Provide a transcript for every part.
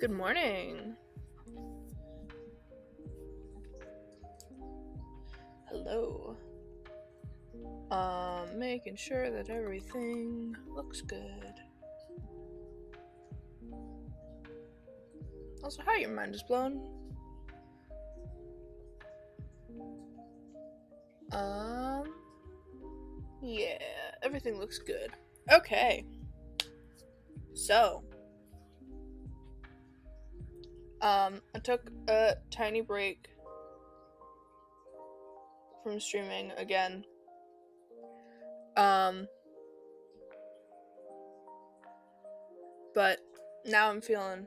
Good morning. Hello. Making sure that everything looks good. Also, how your mind is blown? Yeah, everything looks good. Okay. So, I took a tiny break from streaming again. But now I'm feeling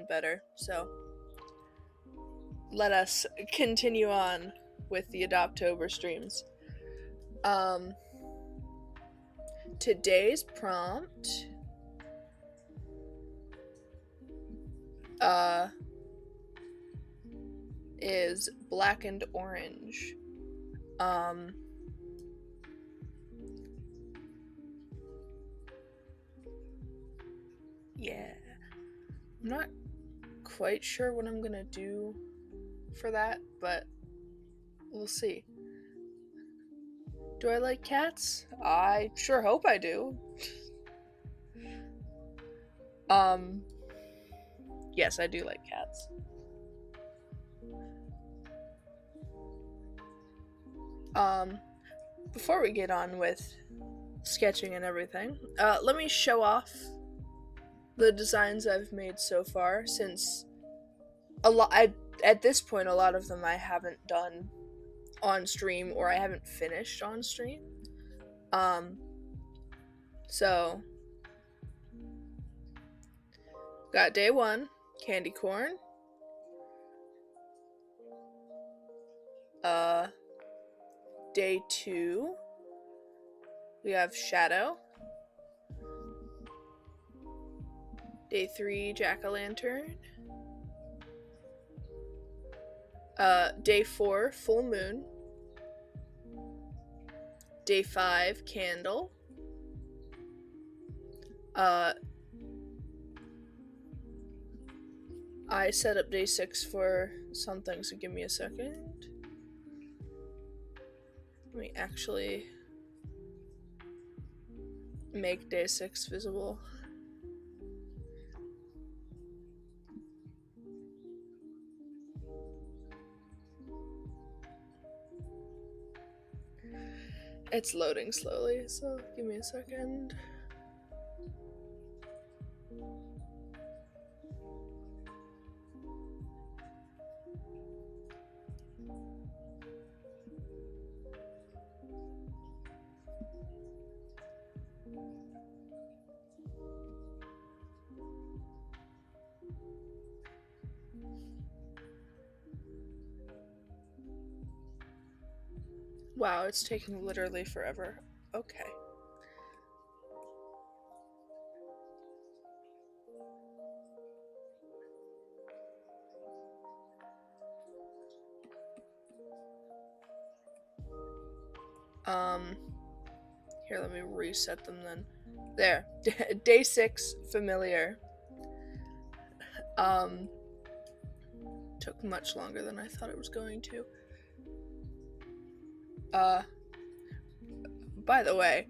better. So, let us continue on with the Adoptober streams. Today's prompt is black and orange. Yeah. I'm not quite sure what I'm gonna do for that, but we'll see. Do I like cats? I sure hope I do. Yes, I do like cats. Before we get on with sketching and everything, let me show off the designs I've made so far, since at this point a lot of them I haven't done on stream, or I haven't finished on stream. So got day 1, candy corn. Day 2, we have shadow. Day 3, jack-o'-lantern. Day 4, full moon. Day 5, candle. I set up day 6 for something, so give me a second. Let me actually make day 6 visible. It's loading slowly, so give me a second. Wow, it's taking literally forever. Okay. Here, let me reset them then. There. Day 6 familiar. Took much longer than I thought it was going to. By the way,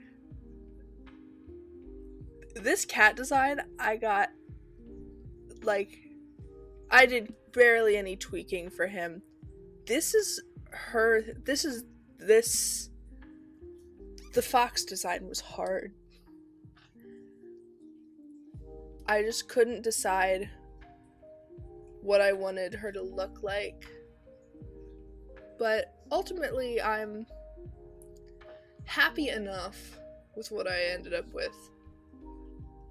this cat design I got, like, I did barely any tweaking for him. The fox design was hard. I just couldn't decide what I wanted her to look like. But ultimately, I'm happy enough with what I ended up with.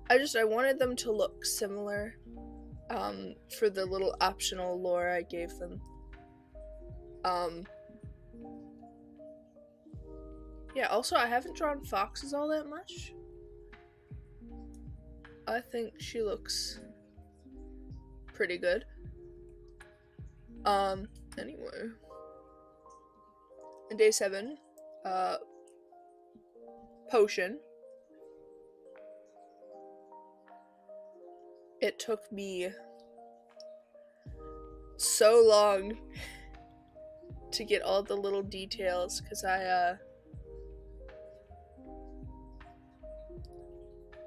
I wanted them to look similar, for the little optional lore I gave them. Yeah, also, I haven't drawn foxes all that much. I think she looks pretty good. Anyway. In day 7, potion. It took me so long to get all the little details, because I,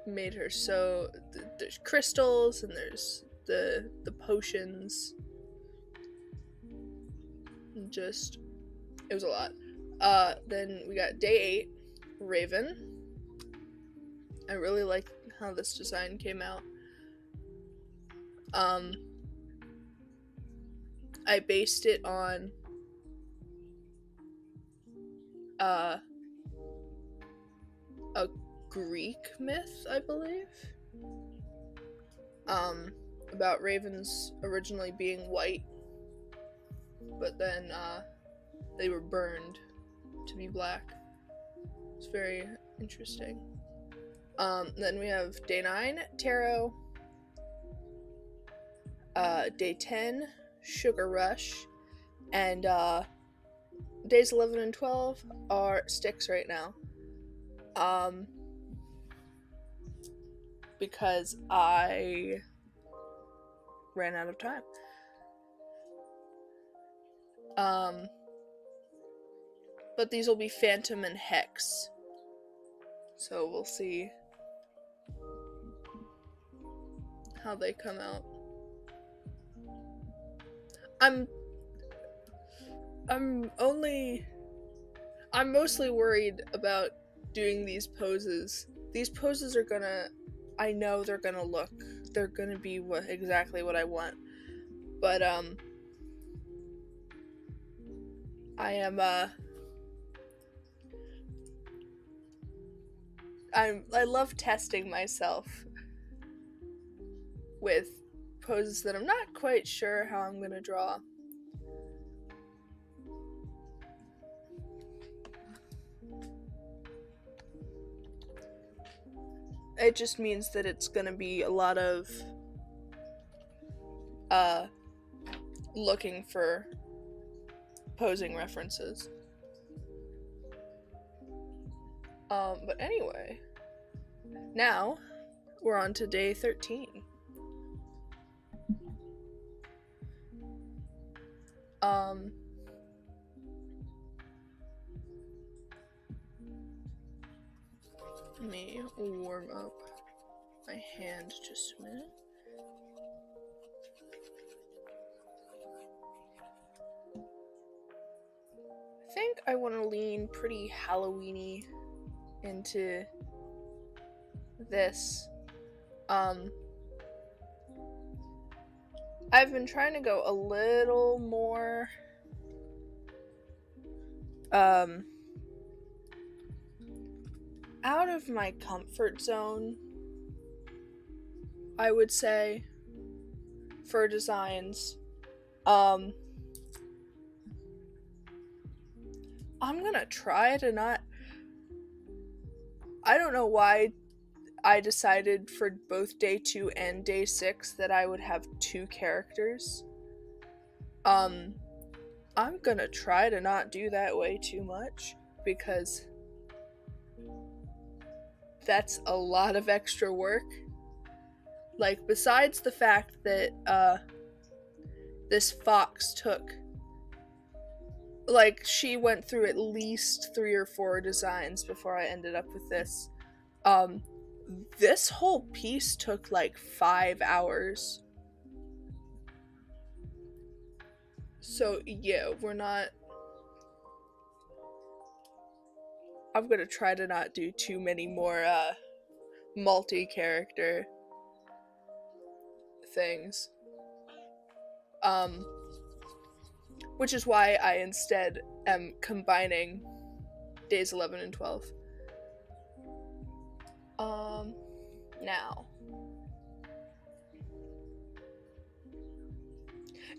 made her so... there's crystals, and there's the potions. Just... it was a lot. Then we got day 8, Raven. I really like how this design came out. I based it on a Greek myth, I believe, about ravens originally being white, but then they were burned to be black. It's very interesting. Then we have day 9, Tarot. Day 10, Sugar Rush. And days 11 and 12 are sticks right now. Because I ran out of time. But these will be Phantom and Hex. So we'll see how they come out. I'm mostly worried about doing these poses. These poses are I know they're gonna be exactly what I want. But, I love testing myself with poses that I'm not quite sure how I'm gonna draw. It just means that it's gonna be a lot of looking for posing references. But anyway, now we're on to day 13. Let me warm up my hand just a minute. I think I want to lean pretty Halloween-y into this. I've been trying to go a little more out of my comfort zone, I would say, for designs. I'm gonna try to not... I don't know why I decided for both day 2 and day 6 that I would have 2 characters. I'm gonna try to not do that way too much, because that's a lot of extra work. Like, besides the fact that this fox took, like, she went through at least 3 or 4 designs before I ended up with this. This whole piece took like 5 hours. So yeah, I'm gonna try to not do too many more multi-character things. Which is why I instead am combining days 11 and 12. Now.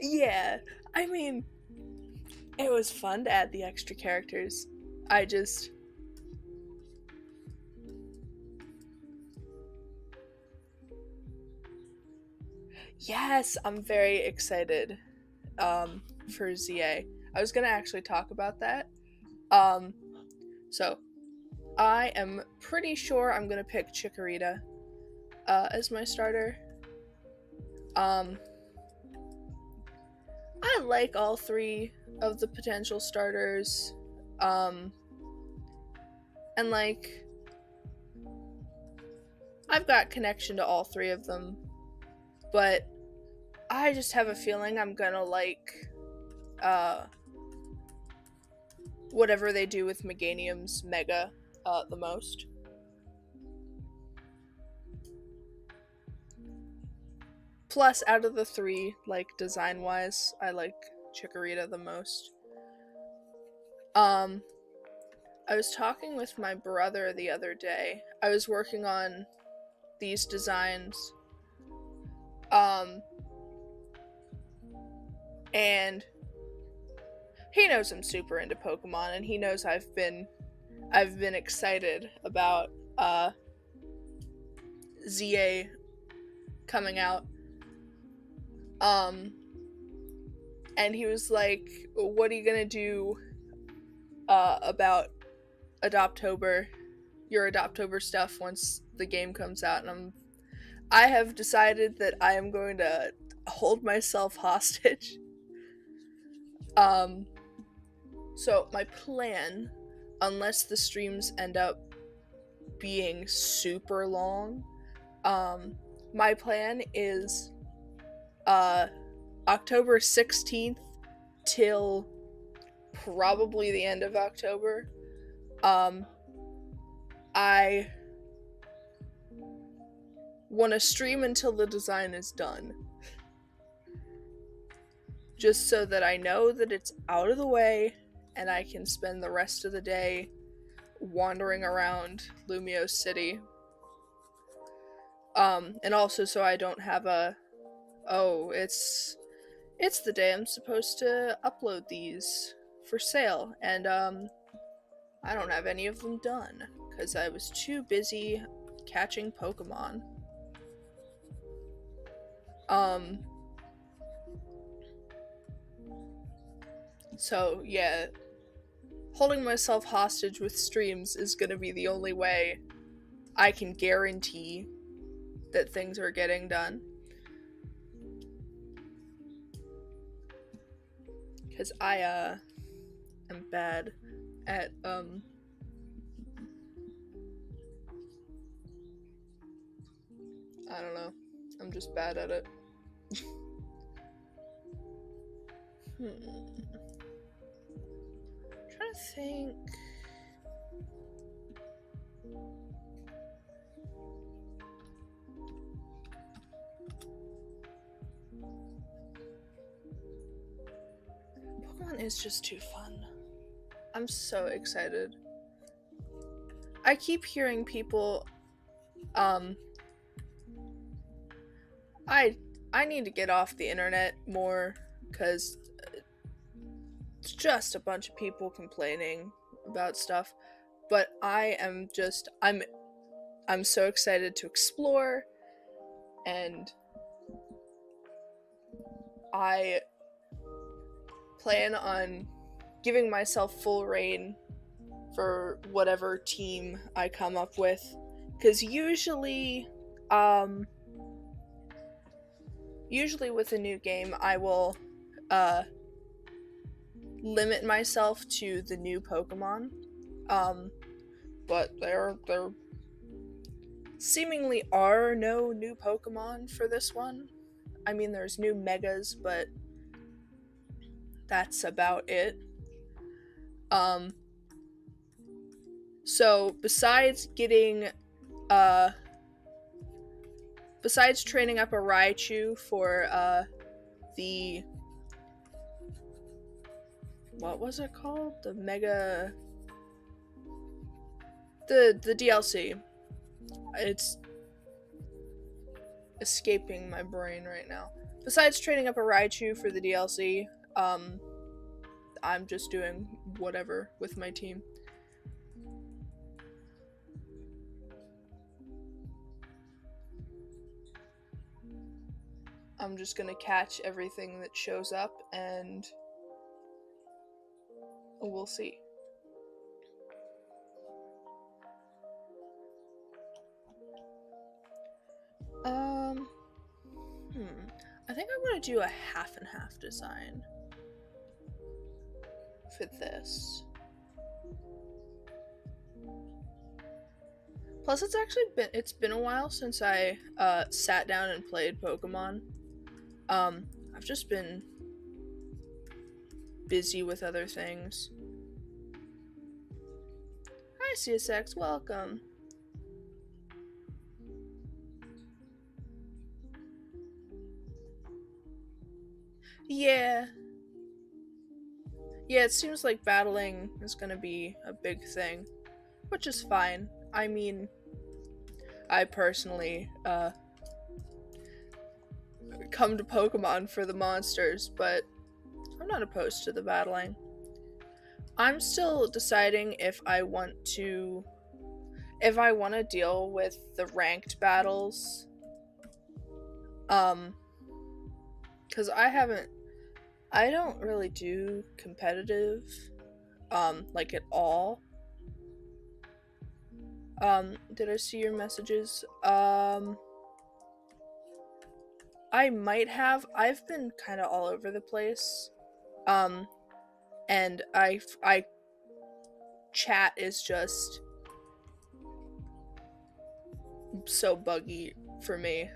Yeah, I mean, it was fun to add the extra characters. Yes, I'm very excited for ZA. I was gonna actually talk about that. So I am pretty sure I'm gonna pick Chikorita as my starter. I like all 3 of the potential starters. And like, I've got connection to all 3 of them, but I just have a feeling I'm gonna like whatever they do with Meganium's Mega the most. Plus, out of the 3, like, design-wise, I like Chikorita the most. I was talking with my brother the other day. I was working on these designs. And he knows I'm super into Pokemon, and he knows I've been excited about ZA coming out. And he was like, what are you gonna do about Adoptober, your Adoptober stuff once the game comes out? And I have decided that I am going to hold myself hostage. So my plan, unless the streams end up being super long, my plan is October 16th till probably the end of October. I want to stream until the design is done. Just so that I know that it's out of the way and I can spend the rest of the day wandering around Lumio City. And also so I don't have it's the day I'm supposed to upload these for sale, and I don't have any of them done because I was too busy catching Pokemon. So yeah, holding myself hostage with streams is gonna be the only way I can guarantee that things are getting done. Because I am bad at I don't know. I'm just bad at it. I'm trying to think. Pokemon is just too fun. I'm so excited. I keep hearing people, I need to get off the internet more, because it's just a bunch of people complaining about stuff, but I'm so excited to explore, and I plan on giving myself full reign for whatever team I come up with because usually with a new game, I will limit myself to the new Pokemon. But there seemingly are no new Pokemon for this one. I mean, there's new Megas, but that's about it. So besides getting, besides training up a Raichu for, the, what was it called? The Mega, the DLC. It's escaping my brain right now. Besides training up a Raichu for the DLC, I'm just doing whatever with my team. I'm just gonna catch everything that shows up and we'll see. I think I'm gonna do a half and half design for this. Plus, it's been a while since I sat down and played Pokemon. I've just been busy with other things. Hi, CSX, welcome. Yeah, it seems like battling is gonna be a big thing, which is fine. I mean, I personally, come to Pokemon for the monsters, but I'm not opposed to the battling. I'm still deciding if I want to deal with the ranked battles. Because I don't really do competitive, like at all. Did I see your messages? I might have. I've been kind of all over the place. And chat is just so buggy for me.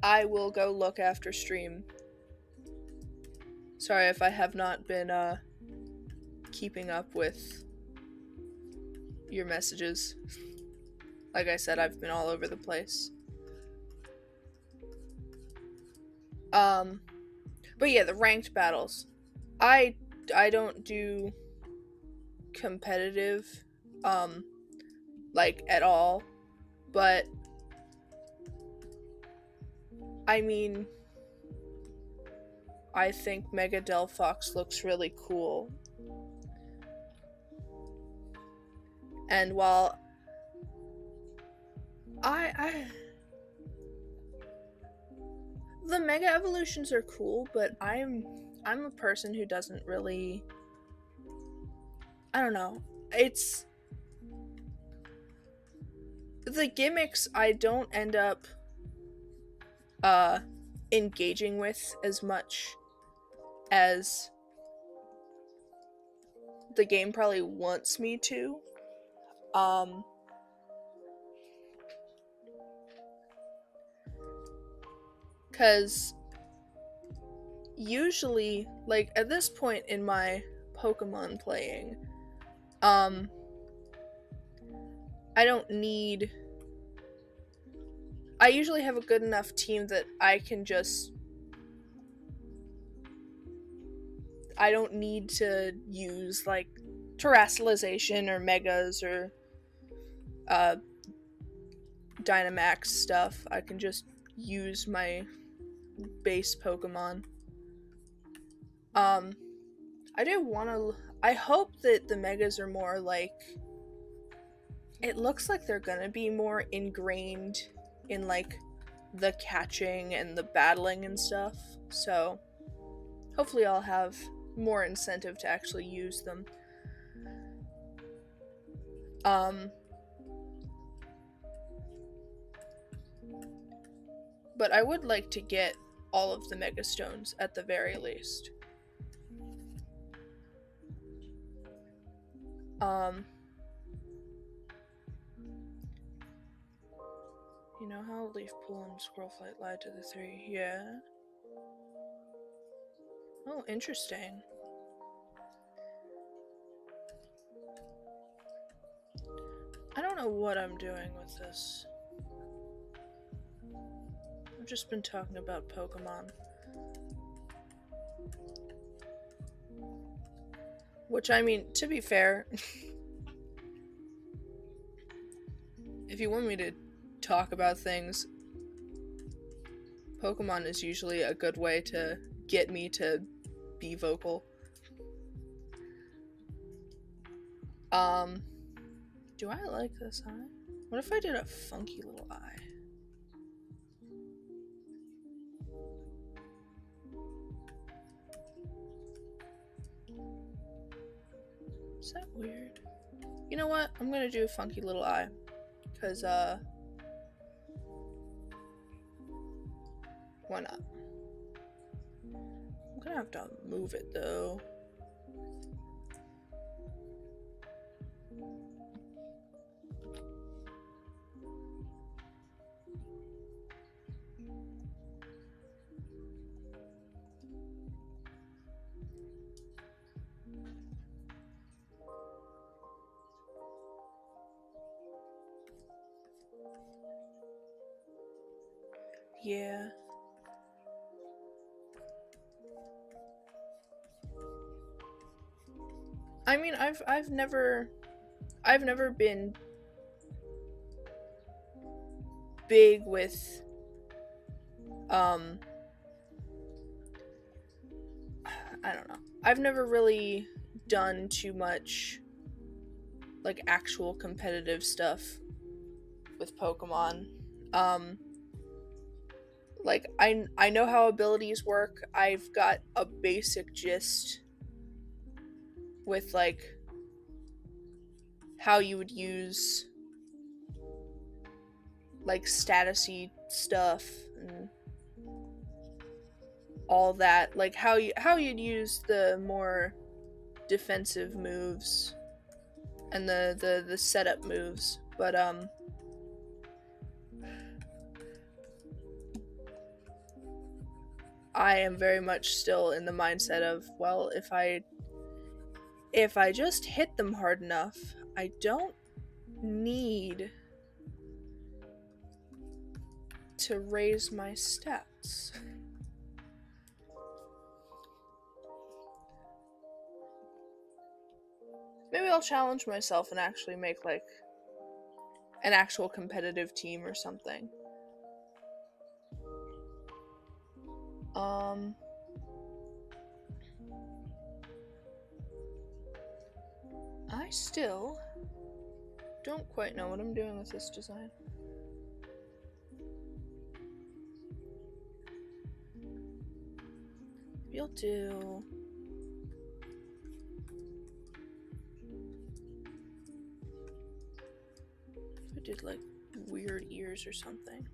I will go look after stream. Sorry if I have not been, keeping up with your messages. Like I said, I've been all over the place. But yeah, the ranked battles. I don't do competitive, like, at all. But I mean, I think Mega Delphox looks really cool. And while the Mega Evolutions are cool, but I'm a person who doesn't really, I don't know. It's the gimmicks I don't end up engaging with as much as the game probably wants me to. Because usually, like, at this point in my Pokemon playing, I don't need... I usually have a good enough team that I can just... I don't need to use, like, Terastallization or Megas or Dynamax stuff. I can just use my base Pokemon. I do want to... I hope that the Megas are more, like... It looks like they're gonna be more ingrained in, like, the catching and the battling and stuff. So, hopefully I'll have more incentive to actually use them. But I would like to get all of the Mega Stones at the very least. You know how Leaf Pool and Squirrel Flight lied to the three? Yeah. Oh, interesting. I don't know what I'm doing with this. I've just been talking about Pokemon. Which, I mean, to be fair, if you want me to talk about things, Pokemon is usually a good way to get me to be vocal. Do I like this eye? What if I did a funky little eye? Is that weird? You know what? I'm gonna do a funky little eye. Because, why not? I'm gonna have to move it, though. Yeah. I mean, I've never been big with I don't know. I've never really done too much like actual competitive stuff with Pokemon. Like I know how abilities work. I've got a basic gist with like how you would use like statusy stuff and all that, like how you'd use the more defensive moves and the setup moves, but I am very much still in the mindset of, well, if I just hit them hard enough, I don't need to raise my stats. Maybe I'll challenge myself and actually make like an actual competitive team or something. I still don't quite know what I'm doing with this design. Maybe I'll do... I did like weird ears or something.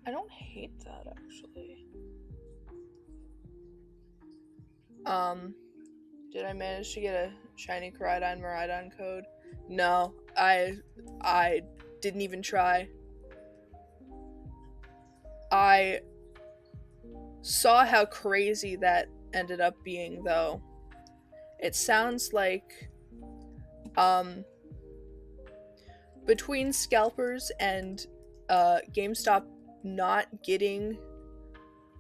I don't hate that actually. Did I manage to get a shiny Miraidon code? No, I didn't even try. I saw how crazy that ended up being though. It sounds like between scalpers and GameStop not getting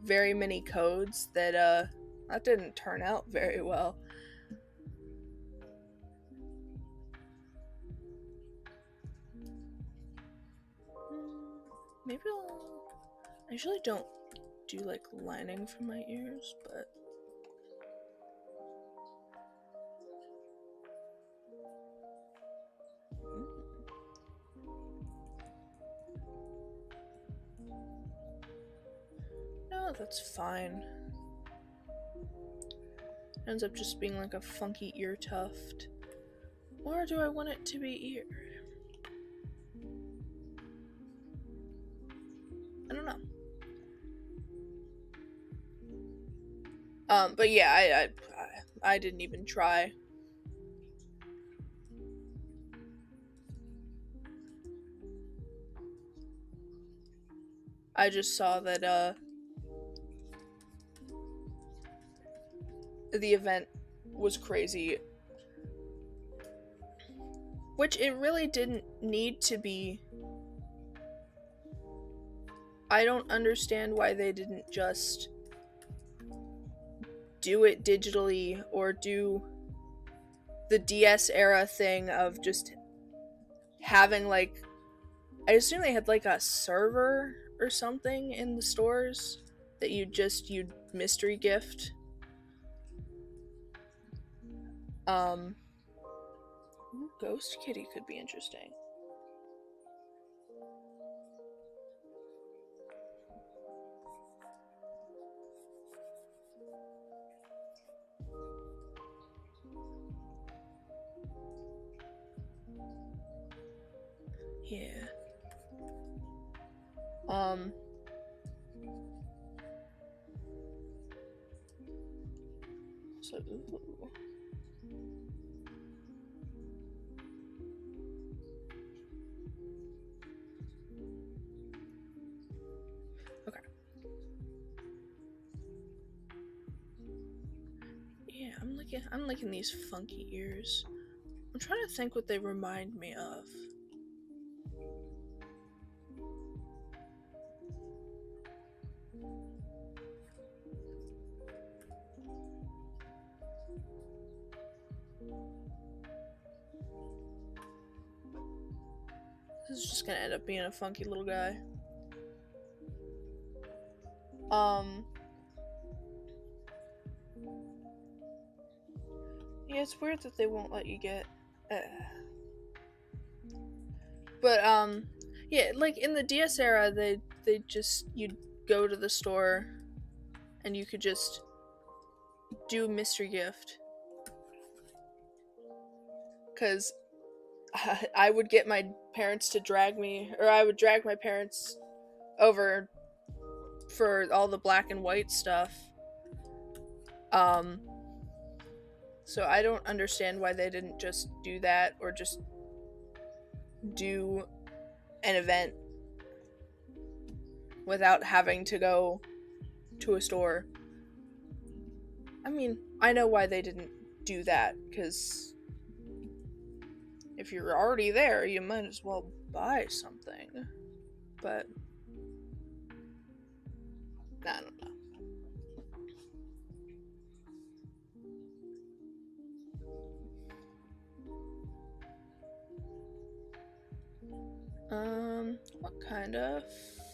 very many codes, that didn't turn out very well. Maybe I usually don't do like lining for my ears, but no, that's fine. Ends up just being like a funky ear tuft. Or do I want it to be ear? I don't know. But yeah, I didn't even try. I just saw that, the event was crazy. Which it really didn't need to be. I don't understand why they didn't just do it digitally or do the DS era thing of just having, like, I assume they had like a server or something in the stores that you'd mystery gift. Ooh, Ghost Kitty could be interesting. Yeah. So, ooh. Okay. Yeah, I'm liking these funky ears. I'm trying to think what they remind me of. This is just gonna end up being a funky little guy. Yeah, it's weird that they won't let you get. But yeah, like in the DS era, they just you'd go to the store, and you could just do mystery gift. Cause I would get my parents to drag me, or I would drag my parents over for all the black and white stuff. So I don't understand why they didn't just do that, or just do an event without having to go to a store. I mean, I know why they didn't do that, because if you're already there, you might as well buy something. But I don't know. What kind of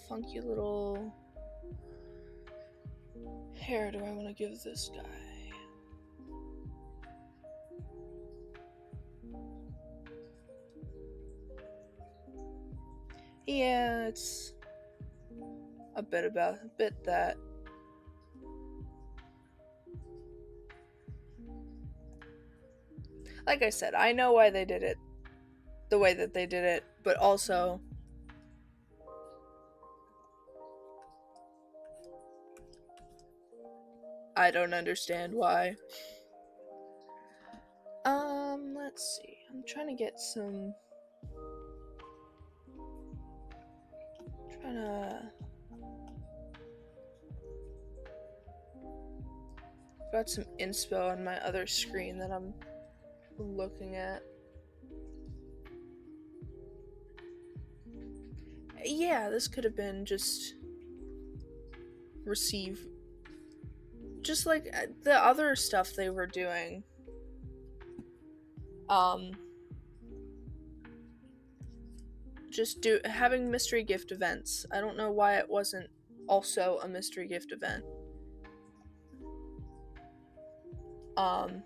funky little hair do I want to give this guy? Yeah, it's a bit that. Like I said, I know why they did it the way that they did it, but also I don't understand why. Let's see. I'm trying to get some. Got some inspo on my other screen that I'm looking at. Yeah, this could have been just receive. Just like the other stuff they were doing. Just having mystery gift events. I don't know why it wasn't also a mystery gift event. Also,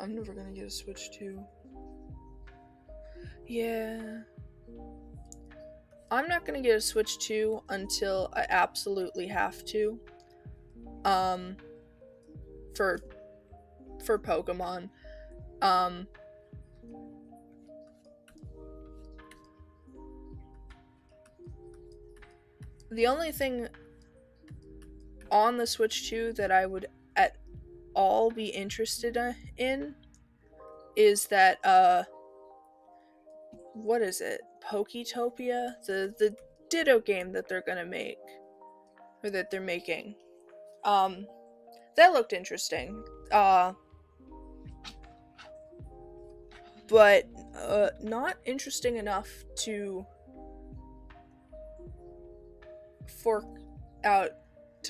I'm never gonna get a Switch 2. Yeah. I'm not gonna get a Switch 2 until I absolutely have to. For Pokemon. The only thing on the Switch 2 that I would at all be interested in is that what is it? Poketopia? The Ditto game that they're gonna make. Or that they're making. That looked interesting. But not interesting enough to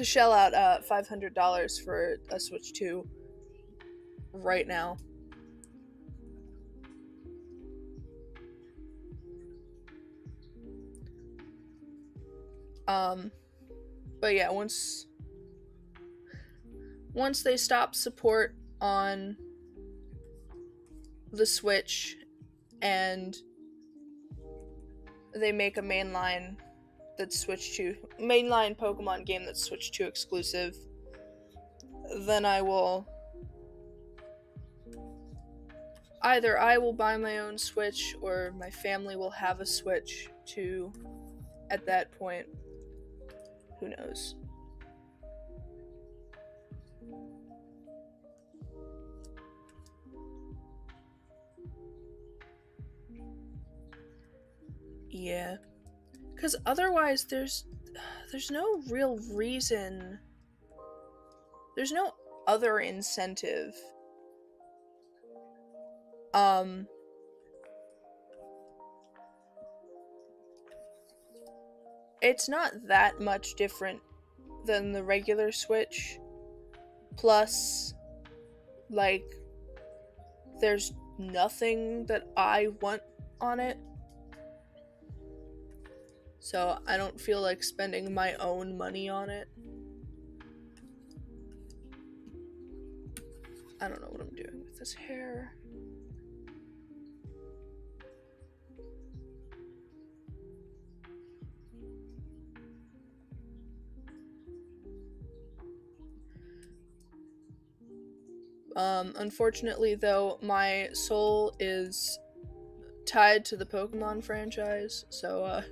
shell out $500 for a Switch 2 right now. But yeah, once they stop support on the Switch and they make a mainline Pokemon game that's Switch 2 exclusive, then I will buy my own Switch or my family will have a Switch 2 at that point. Who knows? Yeah. Because otherwise there's no real reason. There's no other incentive. It's not that much different than the regular Switch. Plus, like, there's nothing that I want on it. So I don't feel like spending my own money on it. I don't know what I'm doing with this hair. Unfortunately though, my soul is tied to the Pokemon franchise, so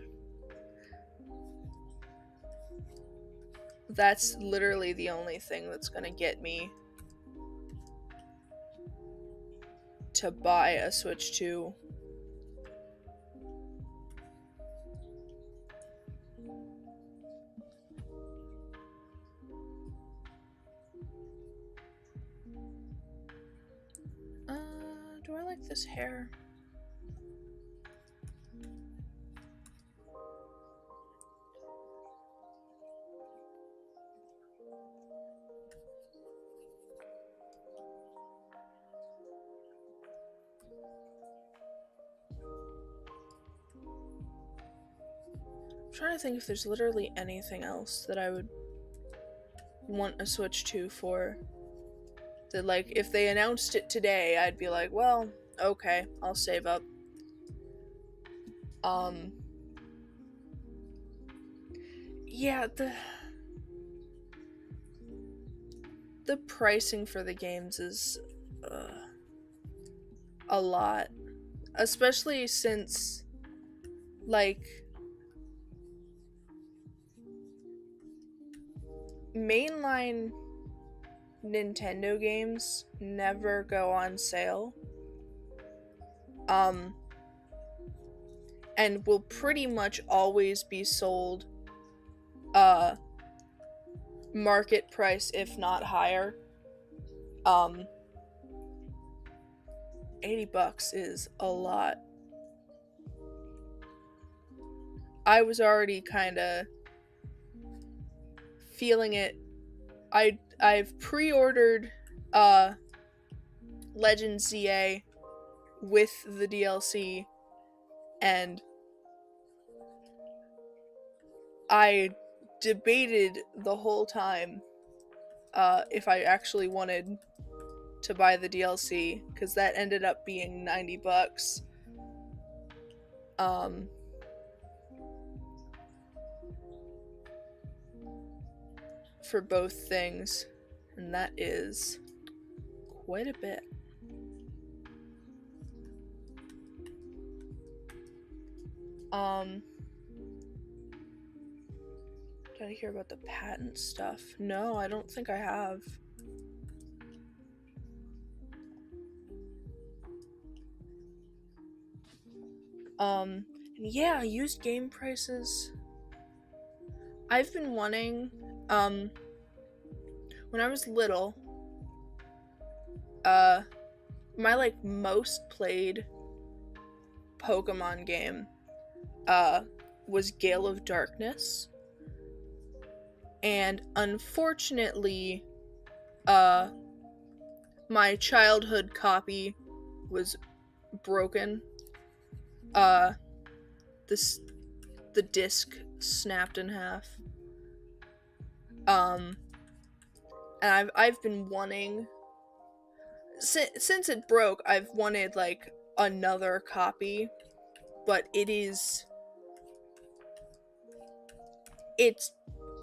that's literally the only thing that's gonna get me to buy a Switch 2. Do I like this hair? I'm trying to think if there's literally anything else that I would want a Switch 2 for. That, like, if they announced it today, I'd be like, well, okay, I'll save up. Yeah, the pricing for the games is a lot. Especially since, like, mainline Nintendo games never go on sale. And will pretty much always be sold market price, if not higher. $80 is a lot. I was already kind of feeling it. I've pre-ordered Legend ZA with the DLC, and I debated the whole time if I actually wanted to buy the DLC, because that ended up being $90. For both things, and that is quite a bit. Did I hear about the patent stuff? No, I don't think I have. Yeah, used game prices. I've been wanting, when I was little, my, like, most played Pokemon game, was Gale of Darkness. And unfortunately, my childhood copy was broken. The disc snapped in half. And I've been wanting, since it broke, I've wanted, like, another copy, but it's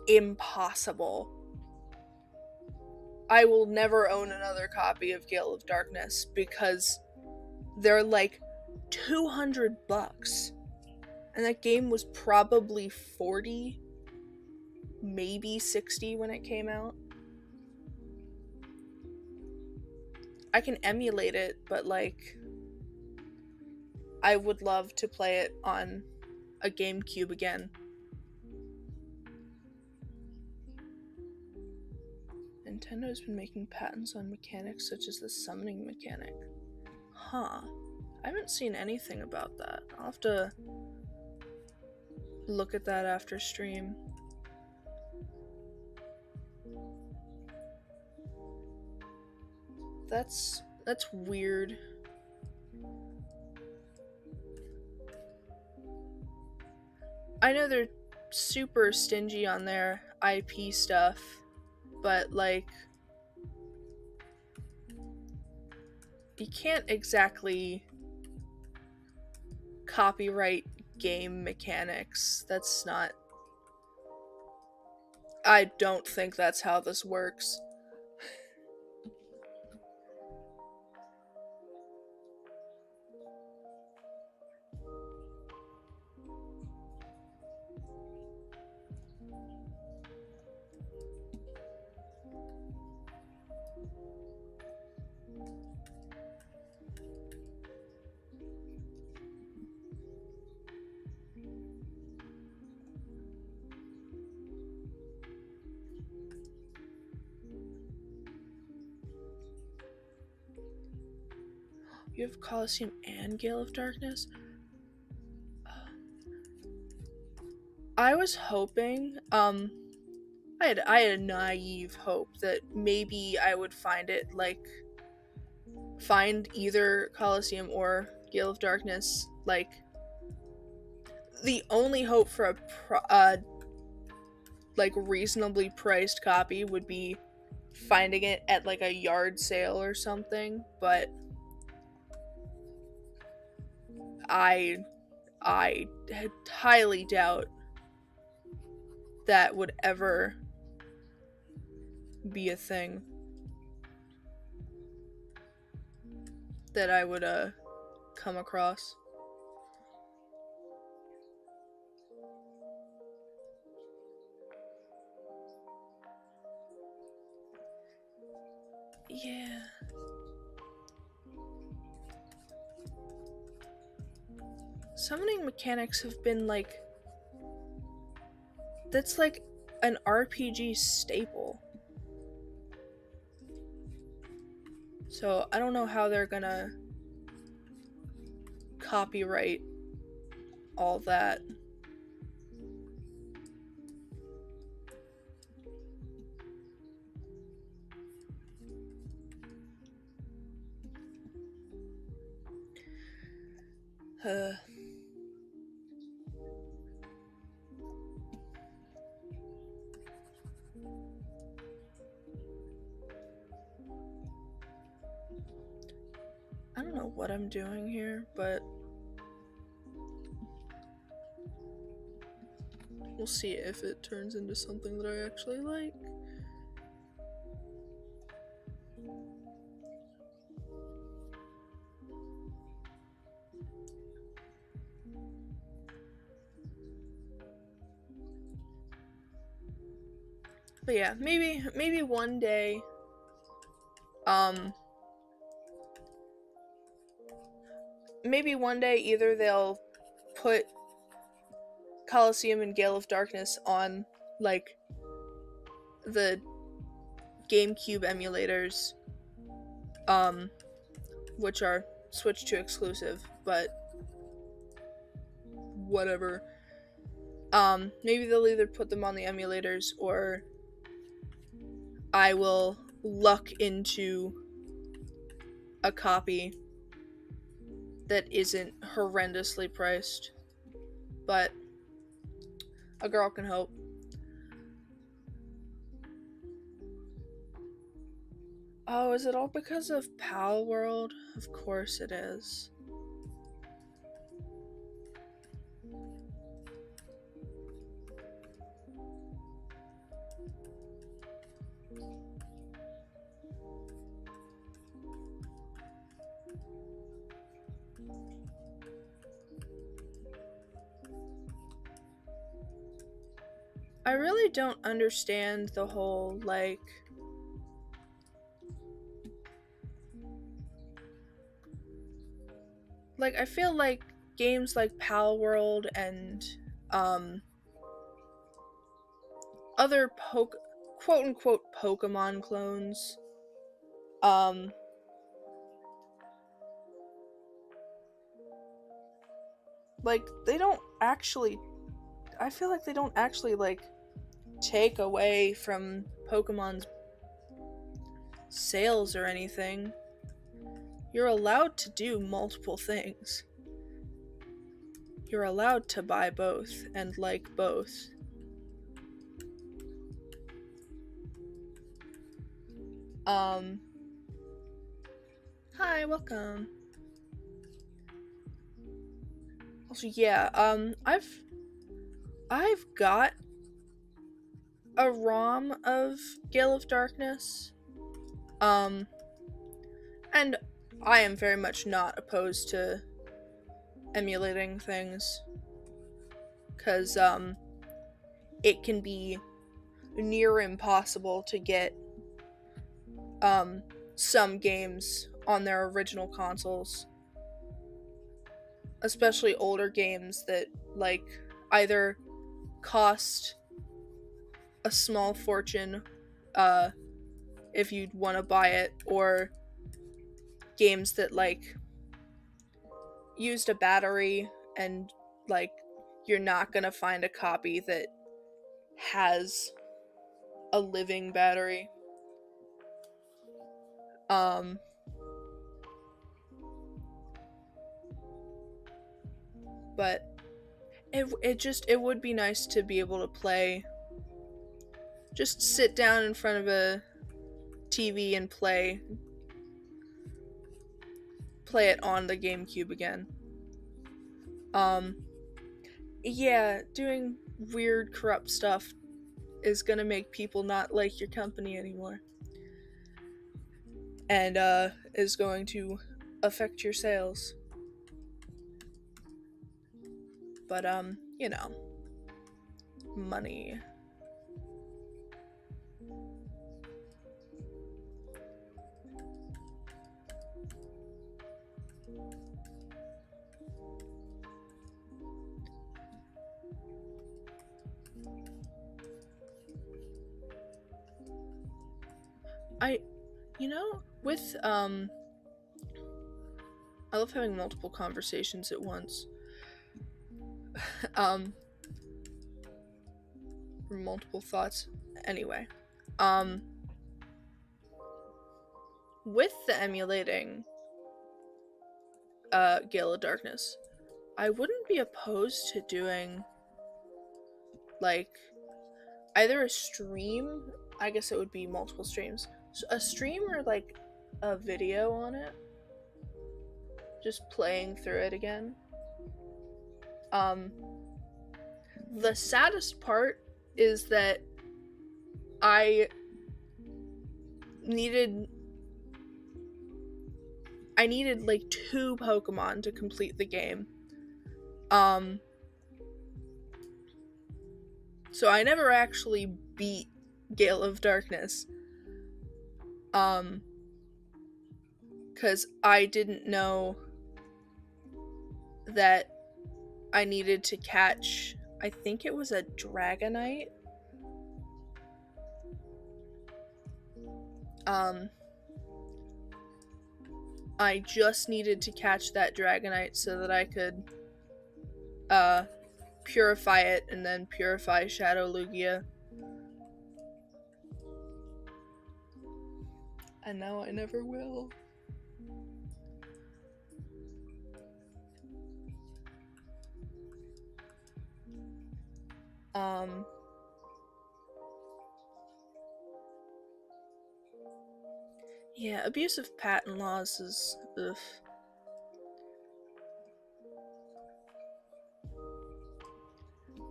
impossible. I will never own another copy of Gale of Darkness because they're like $200, and that game was probably 40, maybe 60 when it came out. I can emulate it, but, like, I would love to play it on a GameCube again. Nintendo's been making patents on mechanics such as the summoning mechanic. Huh. I haven't seen anything about that. I'll have to look at that after stream. That's weird. I know they're super stingy on their IP stuff, but, like, you can't exactly copyright game mechanics. That's not... I don't think that's how this works. You have Colosseum and Gale of Darkness? I was hoping, I had a naive hope that maybe I would find either Colosseum or Gale of Darkness, like, the only hope for a reasonably priced copy would be finding it at, like, a yard sale or something, but I highly doubt that would ever be a thing that I would come across. Yeah. Summoning mechanics have been, like... That's, like, an RPG staple. So, I don't know how they're gonna copyright all that. I don't know what I'm doing here, but we'll see if it turns into something that I actually like. But yeah, maybe one day, maybe one day either they'll put Coliseum and Gale of Darkness on, like, the GameCube emulators, which are Switch 2 exclusive, but whatever. Maybe they'll either put them on the emulators, or I will luck into a copy that isn't horrendously priced. But a girl can hope. Oh, is it all because of Pal World? Of course it is. I really don't understand the whole, like, I feel like games like Pal World and, other quote-unquote Pokemon clones, like, they don't actually, I feel like they don't actually, like, take away from Pokemon's sales or anything. You're allowed to do multiple things. You're allowed to buy both and like both. Hi, welcome. Also, yeah, I've got a ROM of Gale of Darkness. And I am very much not opposed to emulating things, because it can be near impossible to get some games on their original consoles, especially older games that, like, either cost a small fortune if you'd want to buy it, or games that, like, used a battery and, like, you're not gonna find a copy that has a living battery. But it would be nice to be able to play, just sit down in front of a TV and play it on the GameCube again. Yeah, doing weird, corrupt stuff is gonna make people not like your company anymore. And, is going to affect your sales. But, you know, money. With, I love having multiple conversations at once. Multiple thoughts. Anyway, with the emulating, Gale of Darkness, I wouldn't be opposed to doing, like, either a stream, I guess it would be multiple streams, so a stream, or, like, a video on it, just playing through it again. The saddest part is that I needed like 2 Pokemon to complete the game. So I never actually beat Gale of Darkness. Because I didn't know that I needed to catch, I think it was a Dragonite. I just needed to catch that Dragonite so that I could purify it and then purify Shadow Lugia. And now I never will. Yeah, abusive patent laws is, ugh.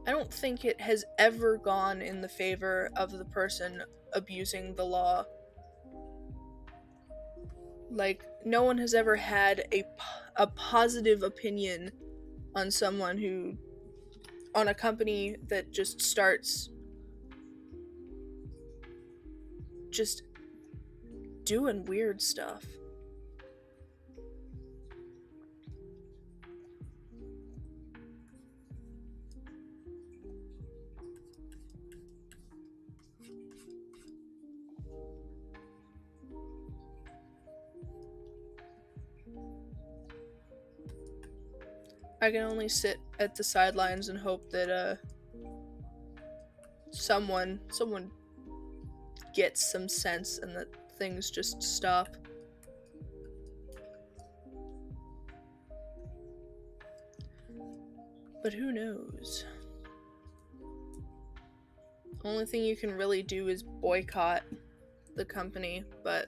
I don't think it has ever gone in the favor of the person abusing the law. Like, no one has ever had a positive opinion on someone who, on a company that just starts just doing weird stuff. I can only sit at the sidelines and hope that someone gets some sense and that things just stop. But who knows? Only thing you can really do is boycott the company, but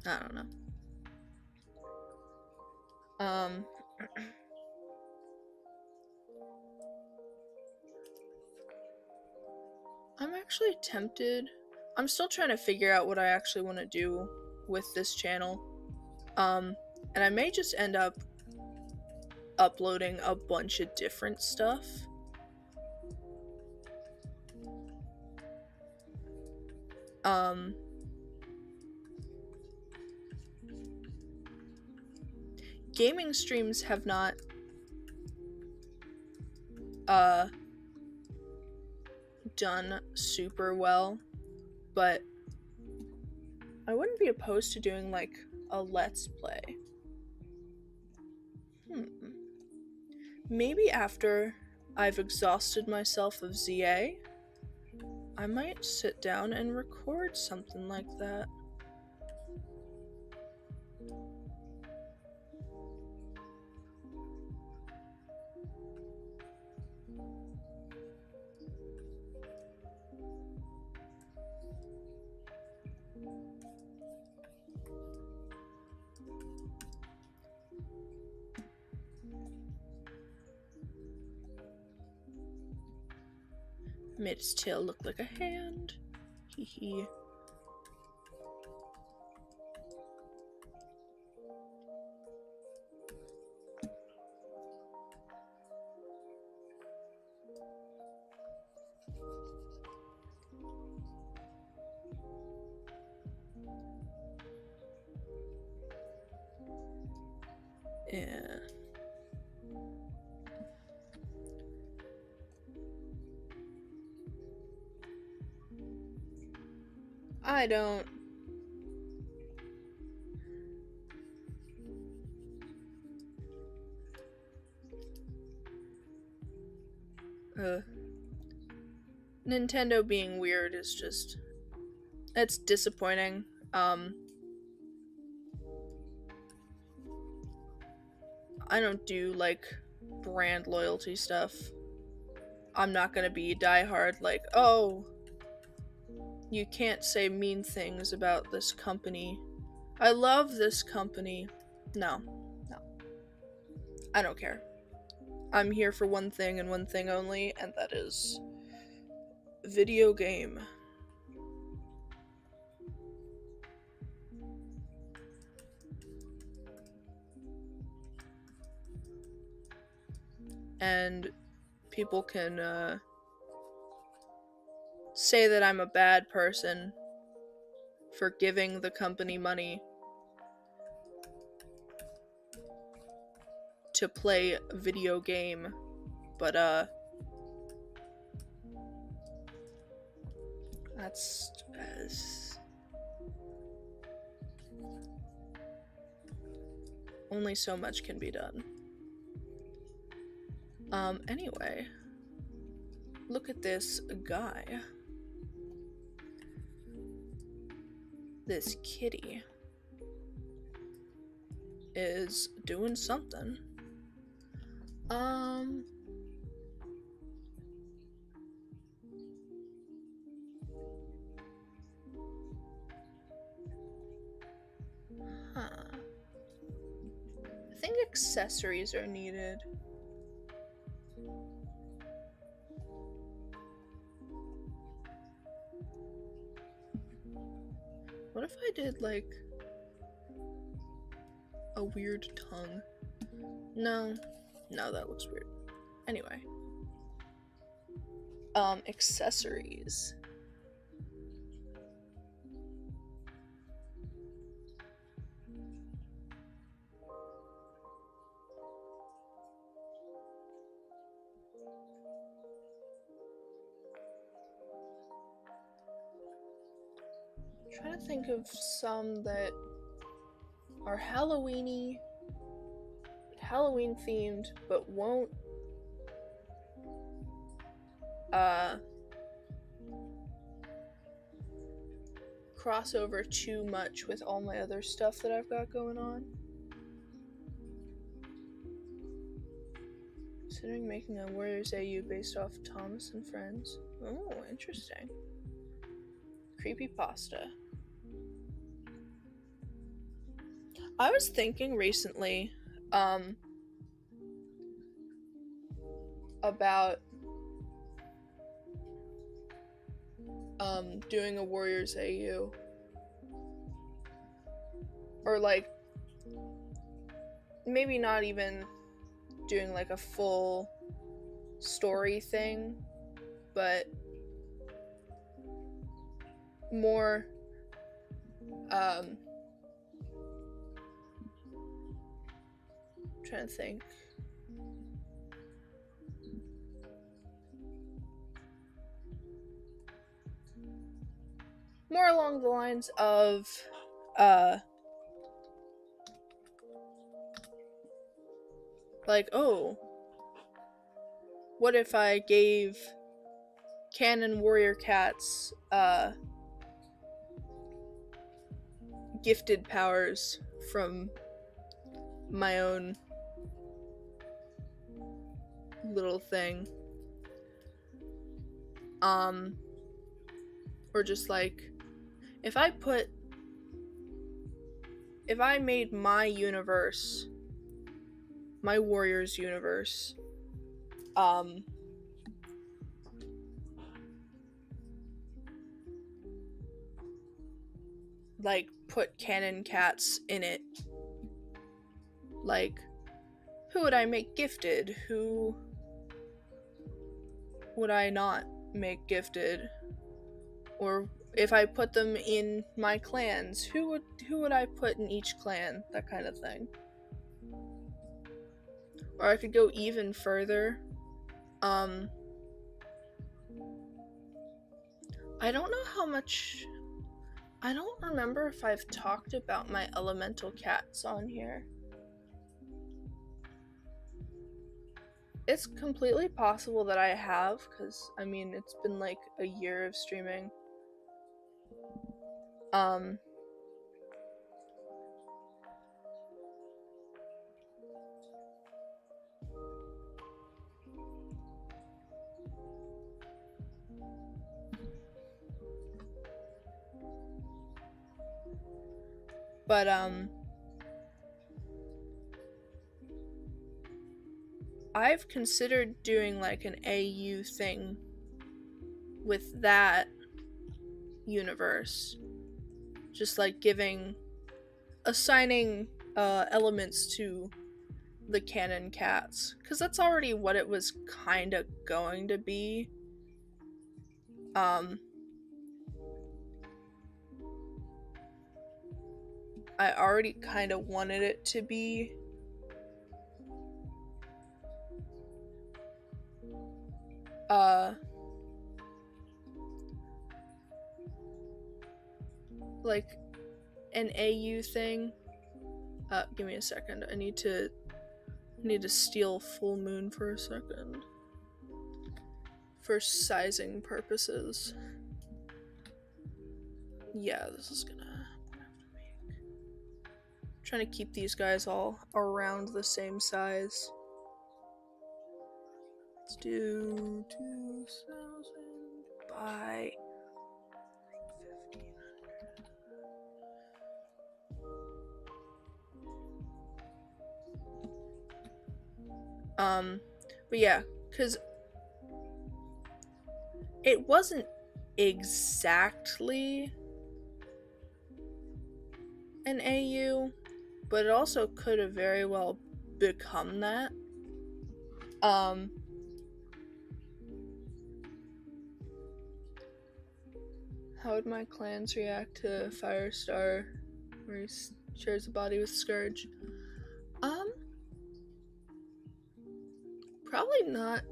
I don't know. I'm actually tempted. I'm still trying to figure out what I actually want to do with this channel. And I may just end up uploading a bunch of different stuff. Gaming streams have not done super well, but I wouldn't be opposed to doing like a let's play. Maybe after I've exhausted myself of ZA, I might sit down and record something like that. Made its tail look like a hand. Hee hee. Yeah. I don't. Nintendo being weird is just, it's disappointing. I don't do like brand loyalty stuff. I'm not gonna be diehard like, oh, you can't say mean things about this company. I love this company. No. I don't care. I'm here for one thing and one thing only, and that is video game. And people can say that I'm a bad person for giving the company money to play a video game, but that's only so much can be done. Anyway, look at this guy. This kitty is doing something. I think accessories are needed. What if I did like a weird tongue? No, that looks weird. Anyway, accessories. I'm trying to think of some that are Halloween themed, but won't cross over too much with all my other stuff that I've got going on. Considering making a Warriors AU based off Thomas and Friends. Oh, interesting. Creepypasta. I was thinking recently, about doing a Warriors AU, or like maybe not even doing like a full story thing, but more trying to think. More along the lines of like, oh, what if I gave Canon Warrior Cats gifted powers from my own little thing, or just like if I made my universe, my Warriors universe, like put canon cats in it, like who would I make gifted? Who would I not make gifted? Or if I put them in my clans, who would I put in each clan? That kind of thing. Or I could go even further. I don't know how much. I don't remember if I've talked about my elemental cats on here. It's completely possible that I have, because I mean it's been like a year of streaming. But I've considered doing like an AU thing with that universe. Just like assigning elements to the canon cats, because that's already what it was kind of going to be. I already kind of wanted it to be like an AU thing. Give me a second. I need to steal full moon for a second for sizing purposes. Yeah, this is gonna have to make. I'm trying to keep these guys all around the same size. Let's do 2,000 by 1,500. But yeah, because it wasn't exactly an AU, but it also could have very well become that. How would my clans react to Firestar, where he shares a body with Scourge? Probably not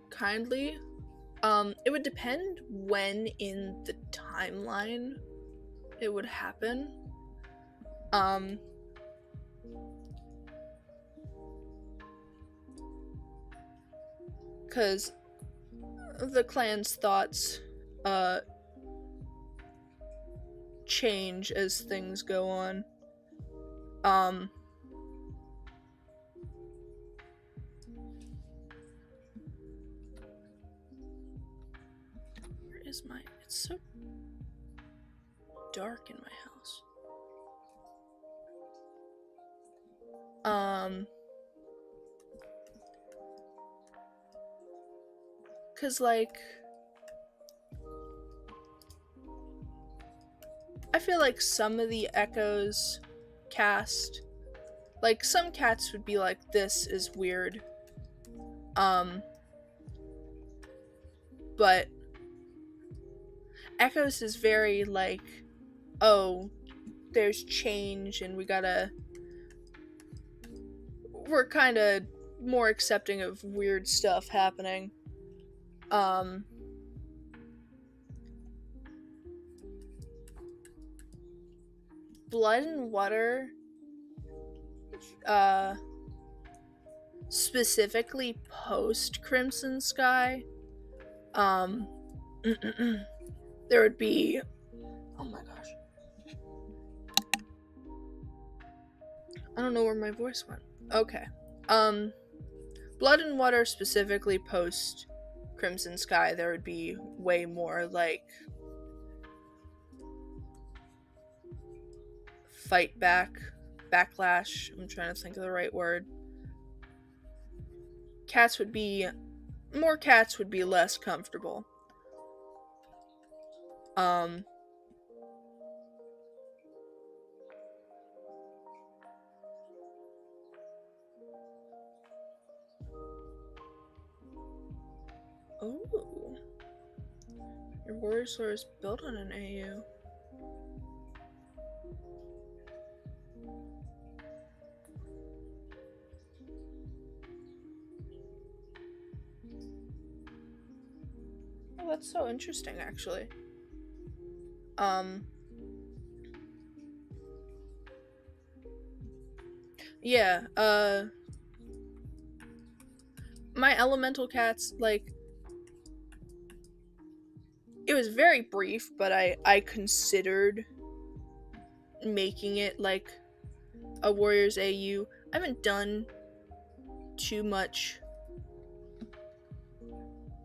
kindly. It would depend when in the timeline it would happen. Because the clan's thoughts, change as things go on. Where is my... It's so dark in my house. Cause like... I feel like some of the Echoes cast, like some cats would be like, this is weird. But Echoes is very like, oh, there's change and we're kind of more accepting of weird stuff happening. Blood and Water, specifically post Crimson Sky, there would be, oh my gosh, I don't know where my voice went. Okay. Blood and Water, specifically post Crimson Sky, there would be way more like fight back, backlash. I'm trying to think of the right word. More cats would be less comfortable. Oh. Your Warrior Sword is built on an AU. Oh, that's so interesting, actually. Yeah, my elemental cats, like, it was very brief, but I considered making it like a Warriors AU. I haven't done too much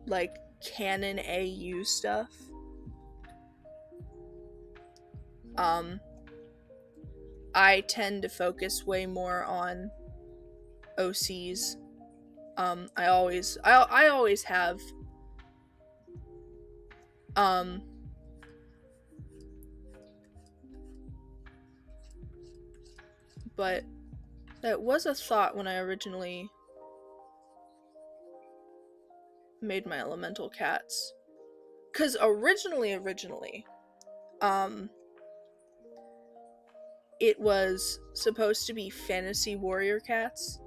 like canon AU stuff. I tend to focus way more on OCs. I always have. But that was a thought when I originally made my elemental cats. 'Cause originally, it was supposed to be fantasy warrior cats.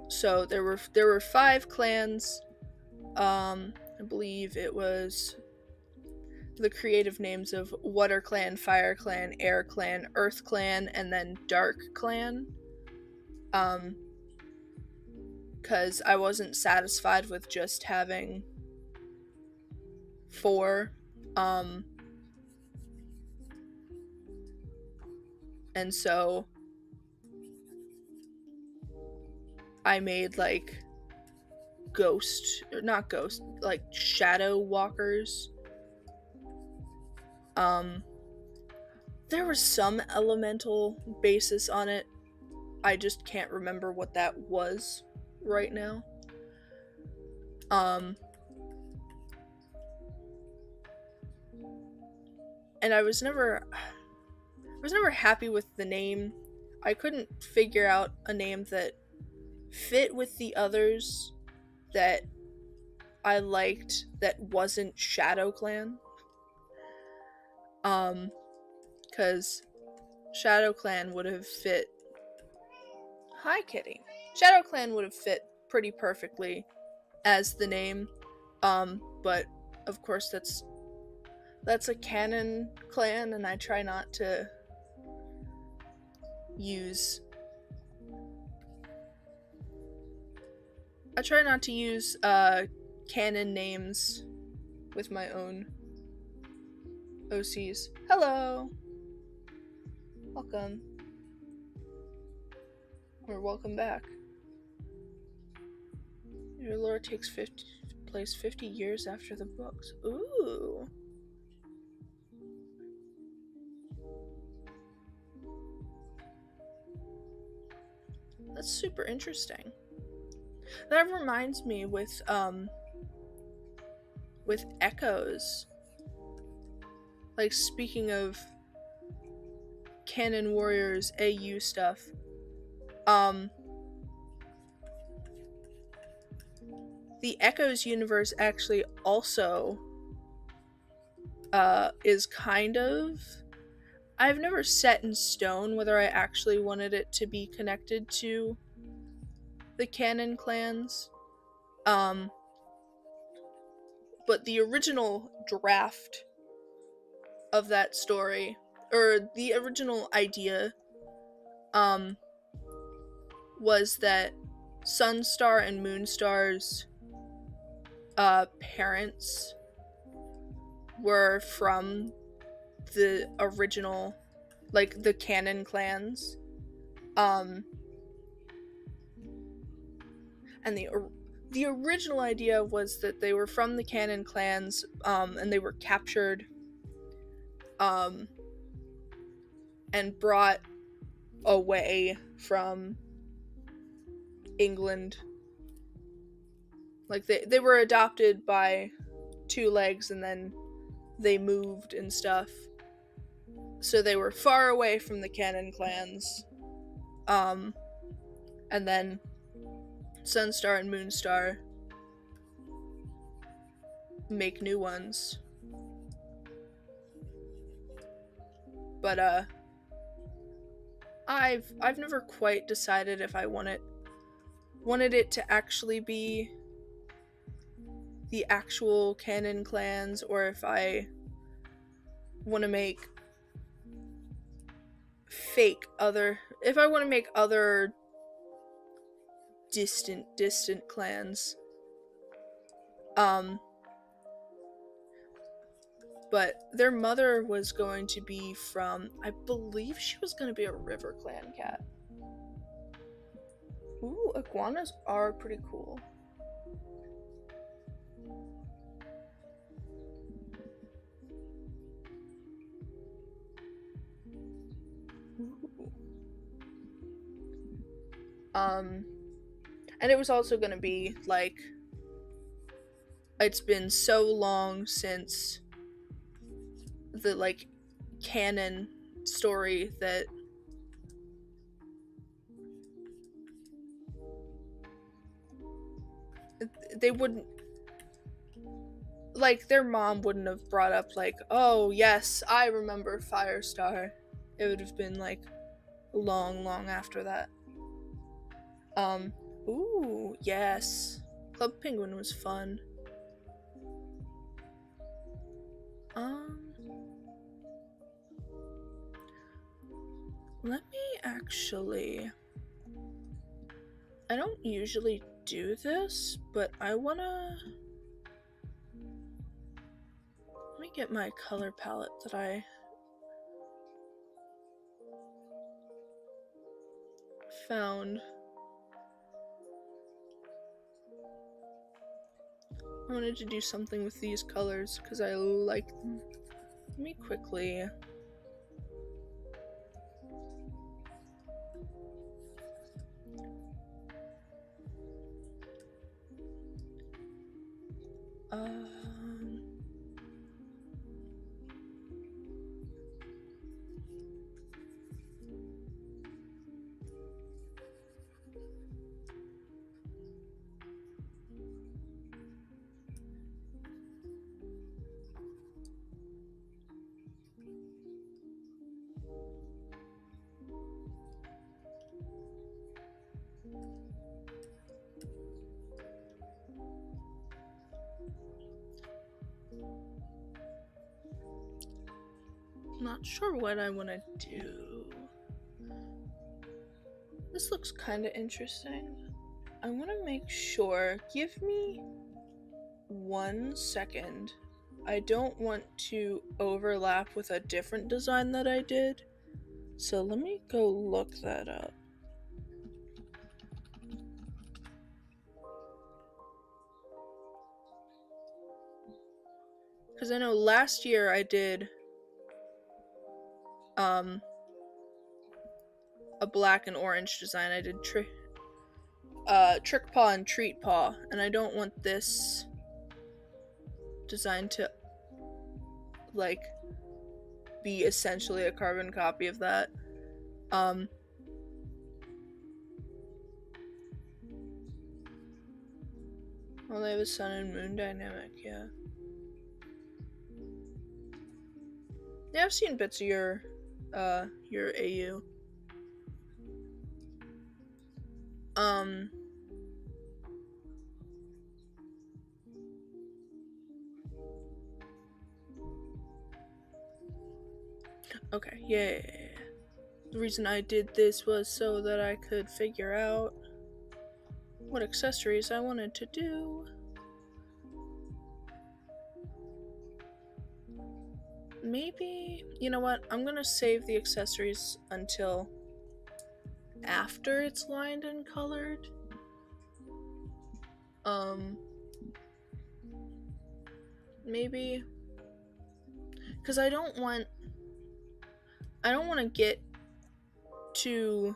So there were 5 clans. I believe it was the creative names of Water Clan, Fire Clan, Air Clan, Earth Clan, and then Dark Clan. Because I wasn't satisfied with just having 4. And so I made like like shadow walkers. There was some elemental basis on it. I just can't remember what that was right now. And I was never happy with the name. I couldn't figure out a name that fit with the others that I liked that wasn't Shadow Clan. Because Shadow Clan would have fit... Hi, kitty. Shadow Clan would have fit pretty perfectly as the name. But of course that's a canon clan, and I try not to use canon names with my own OCs. Hello! Welcome. Or welcome back. Your lore takes place 50 years after the books. Ooh. That's super interesting. That reminds me with echoes. Like, speaking of Canon Warriors AU stuff, the Echoes universe actually also is kind of... I've never set in stone whether I actually wanted it to be connected to the canon clans. But the original draft of that story, or the original idea, was that Sunstar and Moonstar's parents were from the original, like, the canon clans. And the original idea was that they were from the canon clans, and they were captured, and brought away from England. Like, they were adopted by Two Legs, and then they moved and stuff. So they were far away from the canon clans. And then Sunstar and Moonstar make new ones. But I've never quite decided if I wanted it to actually be the actual canon clans, or if I want to make other distant clans. But their mother was going to be from, I believe she was going to be a River Clan cat. Ooh, iguanas are pretty cool. Ooh. And it was also going to be, like, it's been so long since the, like, canon story that they wouldn't... like, their mom wouldn't have brought up, like, oh, yes, I remember Firestar. It would have been, like, long after that. Ooh, yes. Club Penguin was fun. Let me actually... I don't usually do this, but I wanna... Let me get my color palette that I found. I wanted to do something with these colors because I like them. Let me quickly... not sure what I want to do. This looks kind of interesting. I want to make sure, give me 1 second. I don't want to overlap with a different design that I did. So let me go look that up. Because I know last year I did a black and orange design. I did Trick Paw and Treat Paw, and I don't want this design to like be essentially a carbon copy of that. Well, they have a sun and moon dynamic, yeah. Yeah, I've seen bits of your AU. Okay, yeah. The reason I did this was so that I could figure out what accessories I wanted to do. Maybe, you know what, I'm gonna save the accessories until after it's lined and colored. Maybe, because I don't want to get too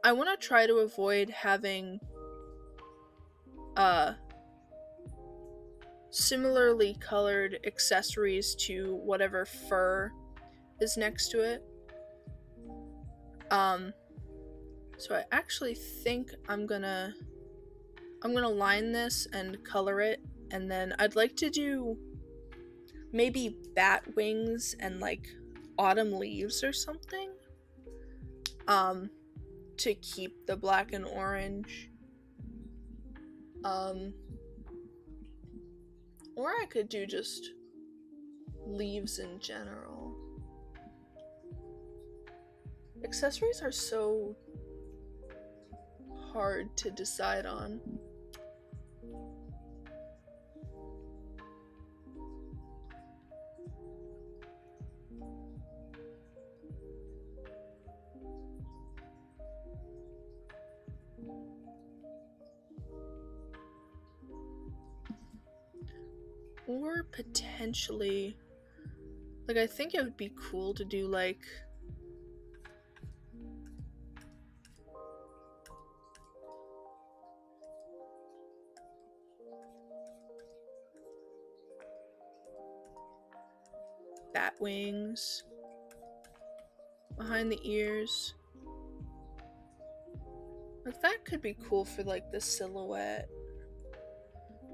I want to try to avoid having similarly colored accessories to whatever fur is next to it. So I actually think I'm gonna line this and color it, and then I'd like to do maybe bat wings and like autumn leaves or something to keep the black and orange. Or I could do just leaves in general. Accessories are so hard to decide on. Or potentially, like, I think it would be cool to do like bat wings. behind the ears. Like, that could be cool for, like, the silhouette.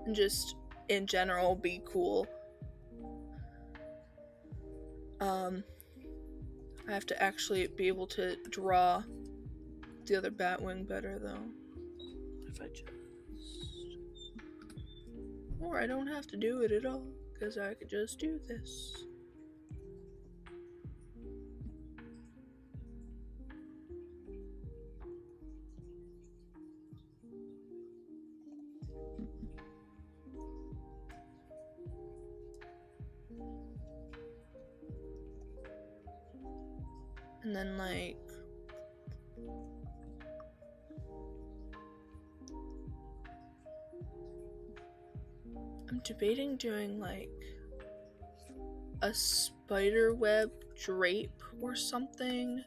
And just, in general, be cool. I have to actually be able to draw the other bat wing better, though. If I just... Or I don't have to do it at all, because I could just do this. And then, like, I'm debating doing, like, a spider web drape or something.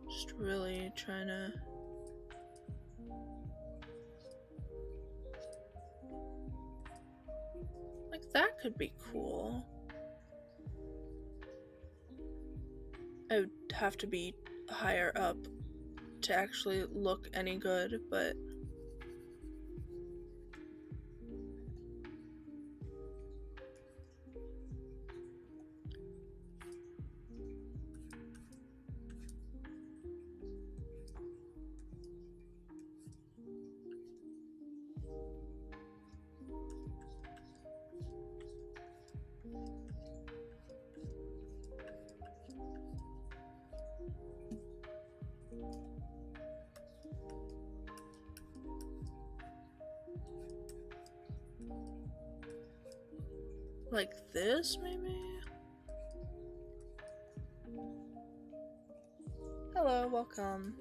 Just really trying to... Like, that could be cool. I would have to be higher up to actually look any good, but... Like this, maybe? Hello, welcome.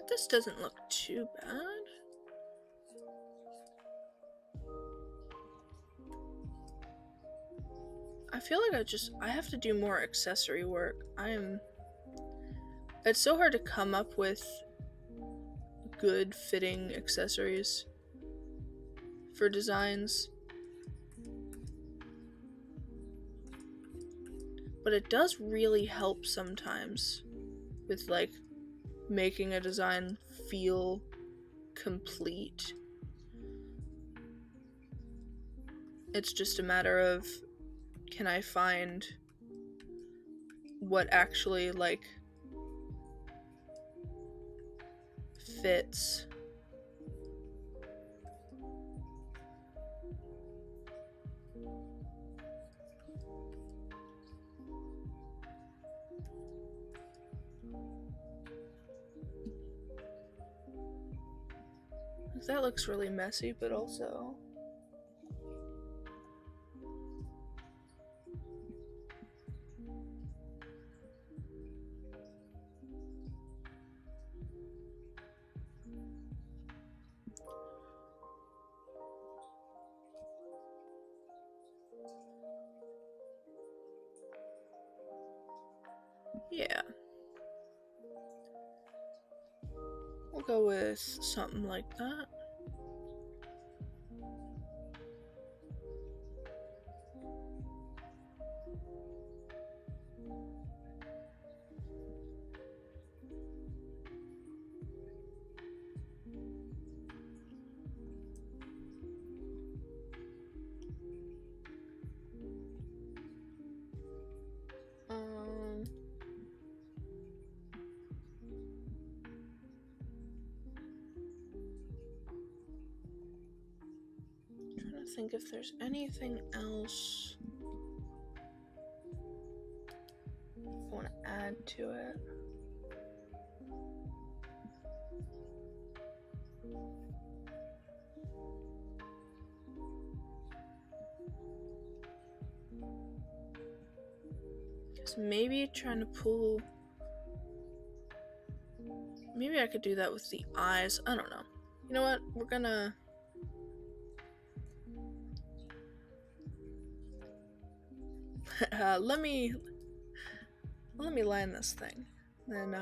This doesn't look too bad. I feel like I have to do more accessory work. It's so hard to come up with good fitting accessories for designs. But it does really help sometimes with, like, making a design feel complete. It's just a matter of, can I find what actually, like, fits? That looks really messy, but also... Yeah. We'll go with something like that. Trying to think if there's anything else I want to add to it. Maybe trying to pull... Maybe I could do that with the eyes. I don't know. You know what? We're gonna... let me line this thing. Then,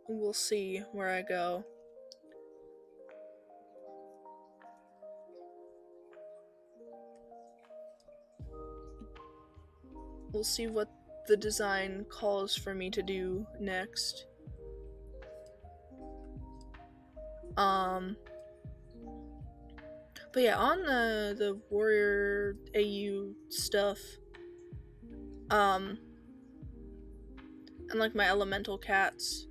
we'll see where I go. We'll see what the design calls for me to do next. But yeah, on the warrior AU stuff, and like my elemental cats,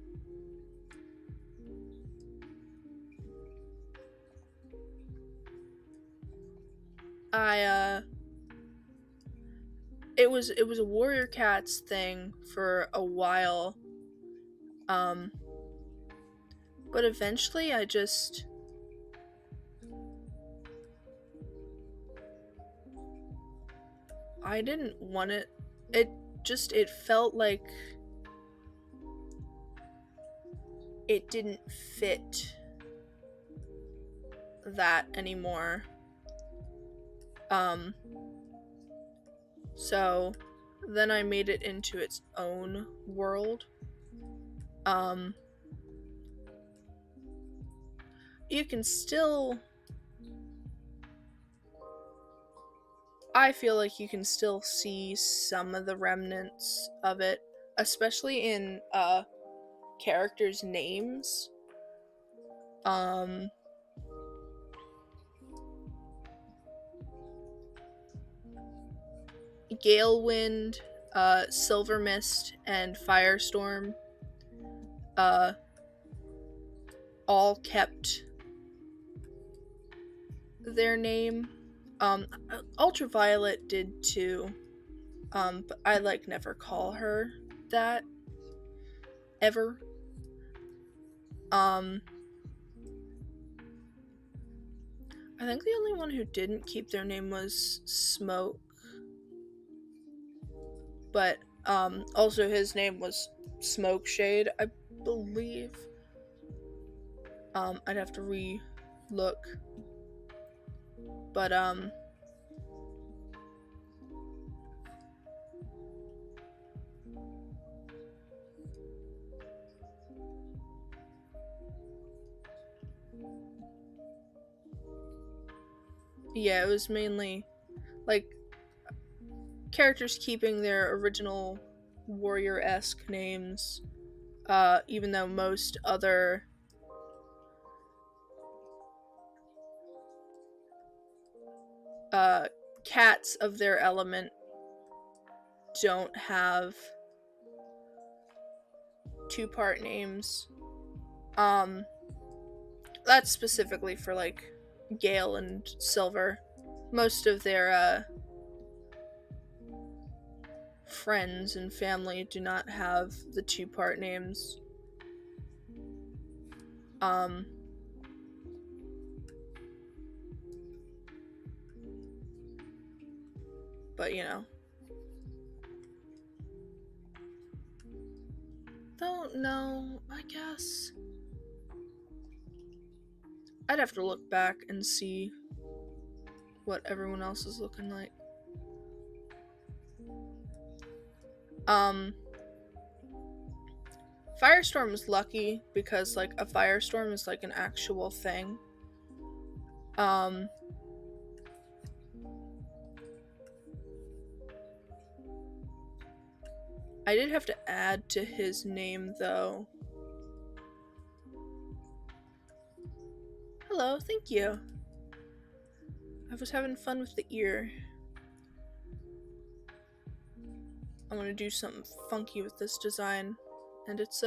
it was a warrior cats thing for a while, but eventually I didn't want it. It felt like it didn't fit that anymore. So then I made it into its own world. You can still... I feel like you can still see some of the remnants of it, especially in characters' names. Galewind, Silver Mist, and Firestorm all kept their name. Ultraviolet did too, but I never call her that ever. I think the only one who didn't keep their name was Smoke, but also his name was Smokeshade, I believe. I'd have to re-look, but yeah, it was mainly characters keeping their original warrior-esque names, even though most other cats of their element don't have two-part names. That's specifically for Gale and Silver. Most of their friends and family do not have the two-part names. But don't know, I guess. I'd have to look back and see what everyone else is looking like. Firestorm is lucky because a firestorm is an actual thing. I did have to add to his name though. Hello, thank you. I was having fun with the ear. I'm gonna do something funky with this design, and it's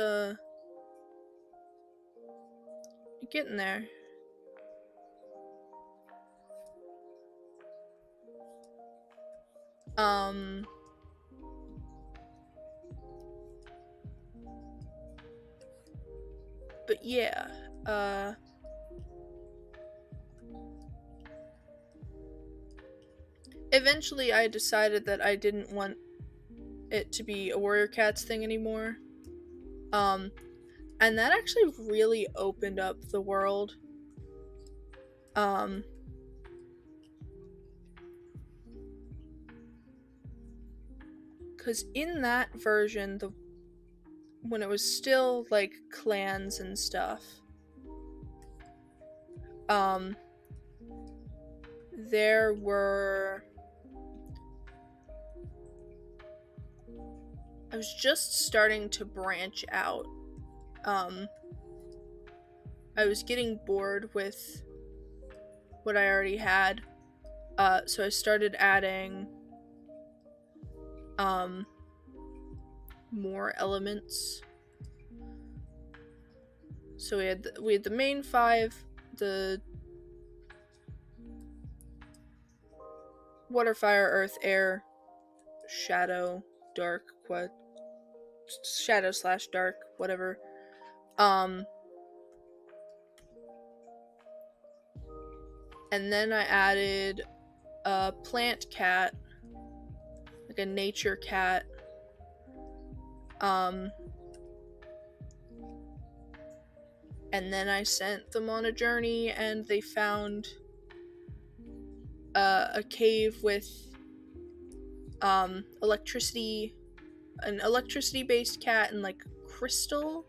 getting there. But yeah, eventually I decided that I didn't want it to be a Warrior Cats thing anymore. And that actually really opened up the world. Because in that version, when it was still like clans and stuff, there were, I was just starting to branch out. I was getting bored with what I already had, so I started adding more elements. So we had the main 5, the water, fire, earth, air, shadow, dark, shadow/dark, whatever. And then I added a plant cat, like a nature cat. And then I sent them on a journey, and they found a cave with electricity, an electricity-based cat, and like crystal.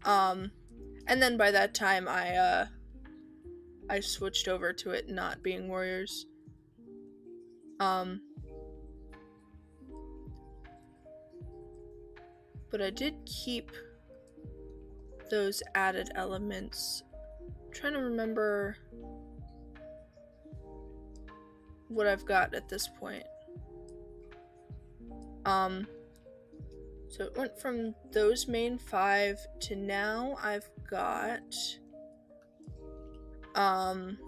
And then by that time I switched over to it not being warriors. But I did keep those added elements. I'm trying to remember what I've got at this point. So it went from those main 5 to now I've got I've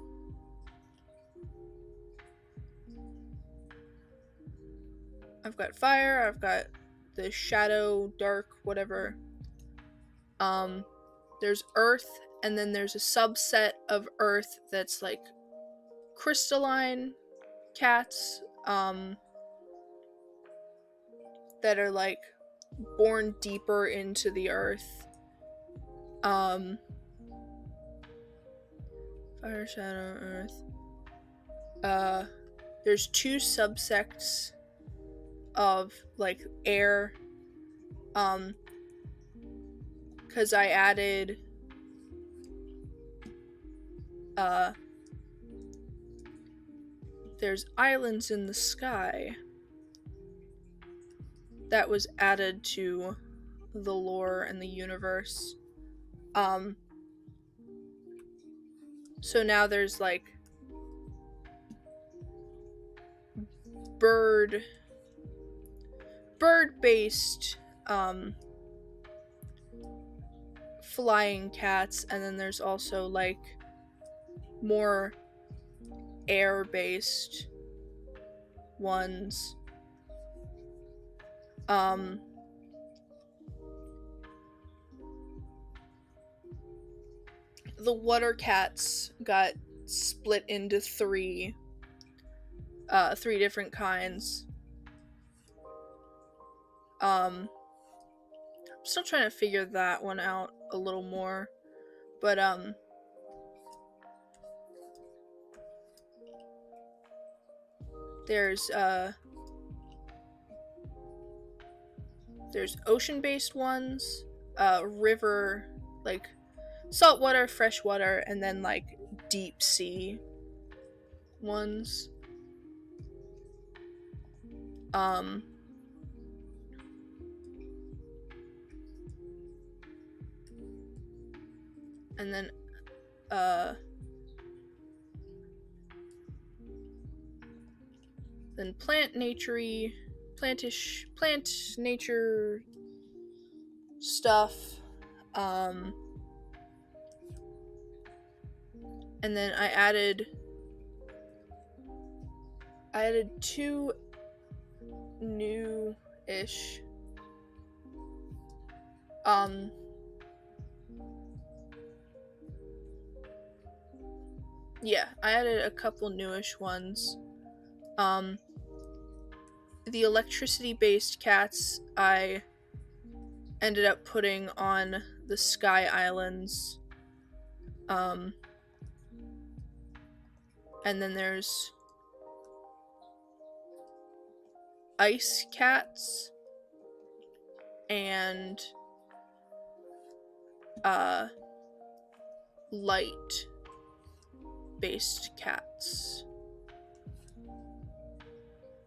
got fire, I've got the shadow, dark, whatever. There's earth, and then there's a subset of earth that's like crystalline cats, that are like born deeper into the earth. Fire, shadow, earth. There's 2 subsects of like air, because I added there's islands in the sky that was added to the lore and the universe. So now there's like bird-based flying cats, and then there's also like more air-based ones. The water cats got split into 3 different kinds. I'm still trying to figure that one out a little more, but there's ocean-based ones, river, like saltwater, freshwater, and then like deep sea ones. And then plant nature stuff. And then I added 2 new-ish Yeah, I added a couple newish ones. The electricity-based cats I ended up putting on the Sky Islands. And then there's ice cats and light-based cats.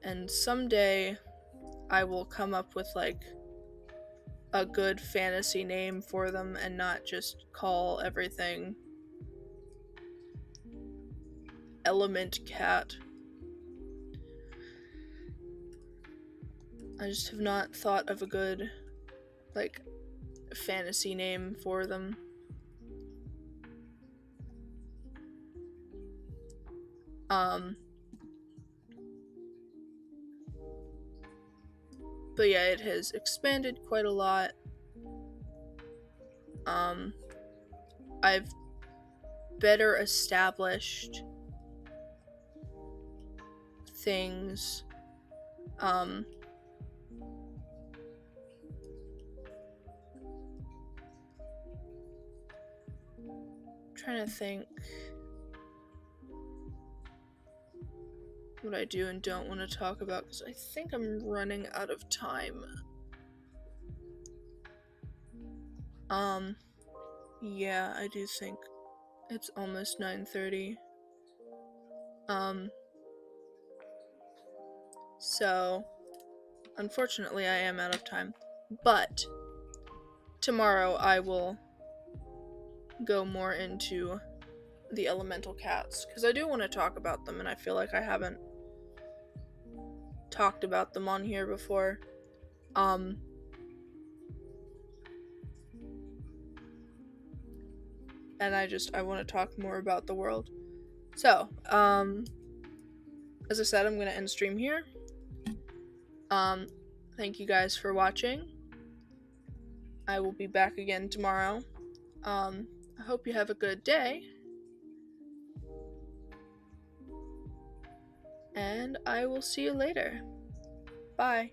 And someday I will come up with like a good fantasy name for them and not just call everything Element Cat. I just have not thought of a good like fantasy name for them. But yeah, it has expanded quite a lot. I've better established things. Trying to think what I do and don't want to talk about because I think I'm running out of time. Yeah, I do think it's almost 9:30. So unfortunately I am out of time, but tomorrow I will go more into the elemental cats because I do want to talk about them and I feel like I haven't talked about them on here before. And I want to talk more about the world. So, as I said, I'm going to end stream here. Thank you guys for watching. I will be back again tomorrow. I hope you have a good day. And I will see you later. Bye.